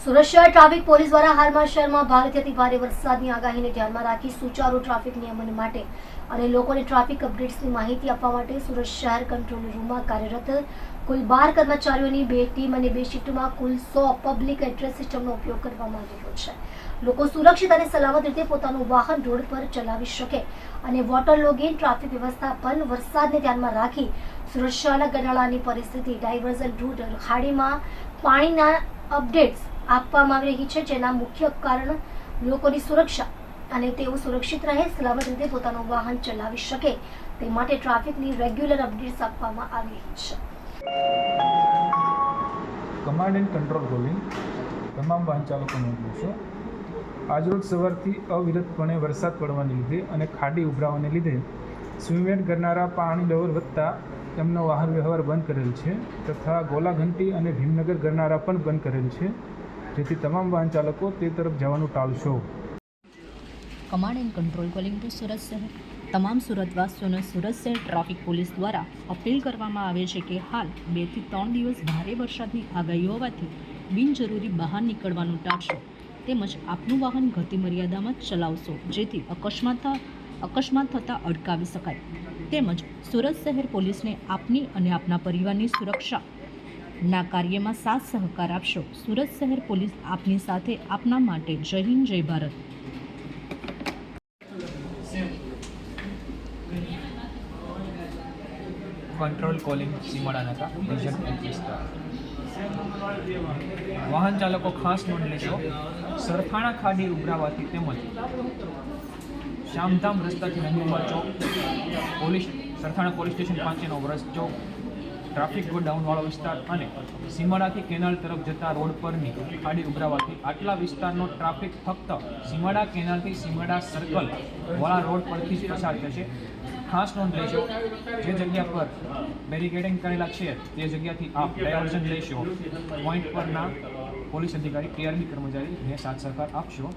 સુરત શહેર traffic police દ્વારા હાલમાં શહેરમાં ભારેથી અતિ ભારે વરસાદની આગાહીને ધ્યાનમાં રાખી સુચારુ ટ્રાફિક નિયમન માટે અને લોકોને ટ્રાફિક અપડેટ્સની માહિતી આપવા માટે સુરત શહેર કંટ્રોલ રૂમમાં કાર્યરત કુલ 12 કર્મચારીઓની 2 ટીમ અને 2 શિફ્ટમાં કુલ 100 પબ્લિક એડ્રેસ સિસ્ટમનો ઉપયોગ કરવામાં આવી રહ્યો છે। લોકો સુરક્ષિત અને સલામત રીતે પોતાનું વાહન રોડ પર ચલાવી શકે અને વોટર લોગિંગ ટ્રાફિક વ્યવસ્થાપન વરસાદને ધ્યાનમાં રાખી સુરત શહેરના ગરનાળાની પરિસ્થિતિ ડાયવર્ઝન રૂટ ખાડીમાં પાણીના અપડેટ્સ આપવામાં આવી રહી છે, જેના મુખ્ય કારણ લોકોની સુરક્ષા અને તેઓ સુરક્ષિત રહે, સલામત રીતે પોતાનું વાહન ચલાવી શકે તે માટે ટ્રાફિકની રેગ્યુલર અપડેટ્સ આપવામાં આવી રહી છે। કમાન્ડ એન્ડ કંટ્રોલ રોલિંગ તમામ વાહન ચાલકોને નોંધો। આજરોજ સવારથી અવિરતપણે વરસાદ પડવાને લીધે અને ખાડી ઉભરાવાને લીધે સ્વિમેટ કરનારા પાણી લેવલ વધતા તેમનો વાહન વ્યવહાર બંધ કરેલ છે તથા ગોલાઘંટી અને ભીમનગર કરનારા પણ બંધ કરેલ છે, જેથી તમામ વાહન ચાલકો તે તરફ જવાનું ટાળશો। Command and control calling to Surat શહેર। તમામ સુરતવાસીઓને સુરત શહેર ટ્રાફિક પોલીસ દ્વારા અપીલ કરવામાં આવે છે કે હાલ 2 થી 3 દિવસ ભારે વરસાદની આગાહી હોવાથી બિનજરૂરી બહાર નીકળવાનું ટાળશો, તેમજ આપનું વાહન ગતિ મર્યાદામાં ચલાવશો, જેથી અકસ્માત થતાં અટકાવી શકાય। તેમજ સુરત શહેર પોલીસને આપની અને આપના પરિવારની સુરક્ષાના કાર્યમાં સાથ સહકાર આપશો। સુરત શહેર પોલીસ આપની સાથે, આપના માટે। જય હિન્દ, જય ભારત। કંટ્રોલ કોલિંગ સીમાડા નાકા રિજન વિસ્તાર। વાહન ચાલકો ખાસ નોંધ લેશો, સરથાણા ખાડી ઉભરાવાથી તેમજ શ્યામધામ રસ્તાથી નંદુરબાર ચોક, સરથાણા પોલીસ સ્ટેશન પાંચેનો વ્રજ ચોક, ટ્રાફિક ગોડાઉનવાળો વિસ્તાર અને સીમાડાથી કેનાલ તરફ જતા રોડ પરની ખાડી ઉભરાવાથી આટલા વિસ્તારનો ટ્રાફિક ફક્ત સીમાડા કેનાલથી સીમાડા સર્કલ વાળા રોડ પરથી જ પસાર થશે। ખાસ નોંધ લેશો, જે જગ્યા પર બેરિકેડિંગ કરેલા છે તે જગ્યાથી આપ ડાયવર્ઝન લેશો, પોઈન્ટ પરના પોલીસ અધિકારી ટીઆરબી કર્મચારીને સાથ સહકાર આપશો।